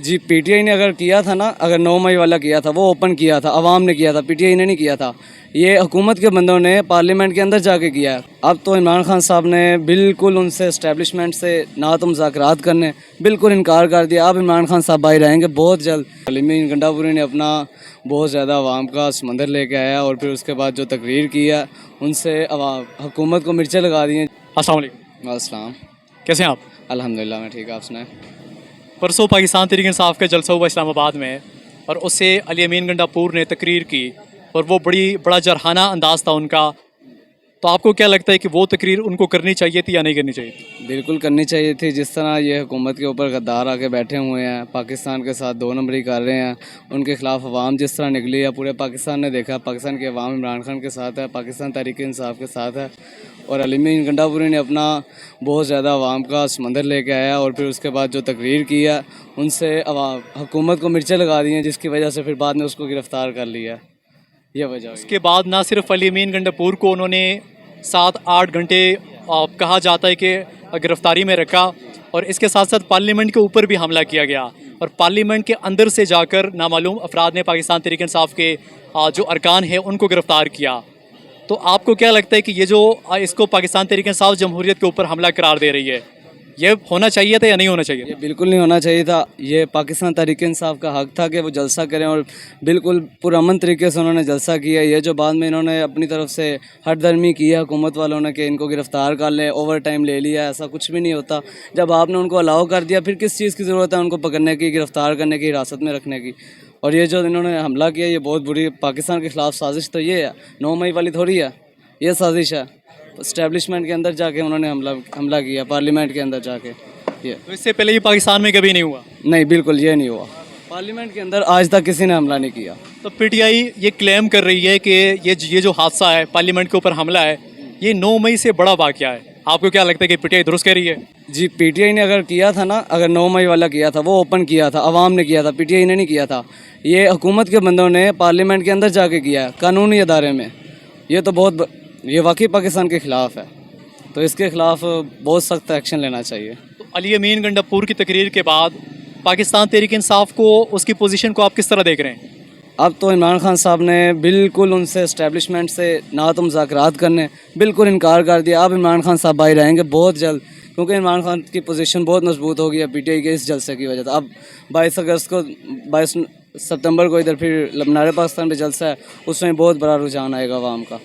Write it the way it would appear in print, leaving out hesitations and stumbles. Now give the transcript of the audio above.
G P T I نے اگر کیا تھا نا، اگر 9 مئی والا کیا تھا وہ اوپن کیا تھا، عوام نے کیا تھا، پی ٹی آئی نے نہیں کیا تھا. یہ حکومت کے بندوں نے پارلیمنٹ کے اندر جا کے کیا ہے. اب تو عمران خان صاحب نے بالکل ان سے اسٹیبلشمنٹ سے نہ تو مذاکرات کرنے بالکل انکار کر دیا. اب عمران خان صاحب باہر آئیں گے بہت جلد. علمی گنڈا پوری نے اپنا بہت زیادہ عوام کا سمندر لے کے آیا اور پھر اس کے بعد جو تقریر کی ہے ان سے حکومت کو مرچیں لگا دی ہیں. السلام علیکم. السلام. کیسے ہیں آپ؟ الحمدللہ میں ٹھیک. آپ سنائیں. پرسوں پاکستان تحریک انصاف کا جلسہ ہوا اسلام آباد میں، اور اس سے علی امین گنڈا پور نے تقریر کی اور وہ بڑا جرحانہ انداز تھا ان کا. تو آپ کو کیا لگتا ہے کہ وہ تقریر ان کو کرنی چاہیے تھی یا نہیں کرنی چاہیے تھی؟ بالکل کرنی چاہیے تھی. جس طرح یہ حکومت کے اوپر غدار آ کے بیٹھے ہوئے ہیں، پاکستان کے ساتھ 2 نمبری کر رہے ہیں، ان کے خلاف عوام جس طرح نکلی ہے، پورے پاکستان نے دیکھا. پاکستان کے عوام عمران خان کے ساتھ ہے، پاکستان تحریک انصاف کے ساتھ ہے. اور علی امین گنڈا پوری نے اپنا بہت زیادہ عوام کا سمندر لے کے آیا اور پھر اس کے بعد جو تقریر کی ہے ان سے حکومت کو مرچیں لگا دی ہیں، جس کی وجہ سے پھر بعد میں اس کو گرفتار کر لیا. یہ وجہ اس کے بعد نہ صرف علی امین گنڈا پور کو انہوں نے 7-8 گھنٹے کہا جاتا ہے کہ گرفتاری میں رکھا، اور اس کے ساتھ ساتھ پارلیمنٹ کے اوپر بھی حملہ کیا گیا، اور پارلیمنٹ کے اندر سے جا کر نامعلوم افراد نے پاکستان تحریک انصاف کے جو ارکان ہیں ان کو گرفتار کیا. تو آپ کو کیا لگتا ہے کہ یہ جو اس کو پاکستان تحریک انصاف جمہوریت کے اوپر حملہ قرار دے رہی ہے، یہ ہونا چاہیے تھا یا نہیں ہونا چاہیے؟ یہ بالکل نہیں ہونا چاہیے تھا. یہ پاکستان تحریک انصاف کا حق تھا کہ وہ جلسہ کریں، اور بالکل پرامن طریقے سے انہوں نے جلسہ کیا. یہ جو بعد میں انہوں نے اپنی طرف سے ہٹ درمی کی ہے حکومت والوں نے کہ ان کو گرفتار کر لیں، اوور ٹائم لے لیا، ایسا کچھ بھی نہیں ہوتا. جب آپ نے ان کو الاؤ کر دیا پھر کس چیز کی ضرورت ہے ان کو پکڑنے کی، گرفتار کرنے کی، حراست میں رکھنے کی. اور یہ جو انہوں نے حملہ کیا یہ بہت بری پاکستان کے خلاف سازش تو یہ ہے، 9 مئی والی تھوڑی ہے، یہ سازش ہے. اسٹیبلشمنٹ کے اندر جا کے انہوں نے حملہ کیا، پارلیمنٹ کے اندر جا کے. تو اس سے پہلے یہ پاکستان میں کبھی نہیں ہوا؟ نہیں بالکل یہ نہیں ہوا. پارلیمنٹ کے اندر آج تک کسی نے حملہ نہیں کیا. تو پی ٹی آئی یہ کلیم کر رہی ہے کہ یہ جو حادثہ ہے، پارلیمنٹ کے اوپر حملہ ہے، یہ 9 مئی سے بڑا واقعہ ہے. آپ کو کیا لگتا ہے کہ پی ٹی آئی درست کہہ رہی ہے؟ جی پی ٹی آئی نے اگر کیا تھا نا، اگر 9 مئی والا کیا تھا وہ اوپن کیا تھا، عوام نے کیا تھا، پی ٹی آئی نے نہیں کیا تھا. یہ حکومت کے بندوں نے پارلیمنٹ کے اندر جا کے کیا ہے، قانونی ادارے میں. یہ تو یہ واقعی پاکستان کے خلاف ہے، تو اس کے خلاف بہت سخت ایکشن لینا چاہیے. تو علی امین گنڈا پور کی تقریر کے بعد پاکستان تحریک انصاف کو اس کی پوزیشن کو آپ کس طرح دیکھ رہے ہیں؟ اب تو عمران خان صاحب نے بالکل ان سے اسٹیبلشمنٹ سے نہ تو مذاکرات کرنے بالکل انکار کر دیا. اب عمران خان صاحب باہر آئیں گے بہت جلد، کیونکہ عمران خان کی پوزیشن بہت مضبوط ہو گئی ہے پی ٹی آئی کے اس جلسے کی وجہ سے. اب 22 ستمبر کو ادھر پھر مینار پاکستان پہ جلسہ ہے، اس میں بہت بڑا رجحان آئے گا عوام کا.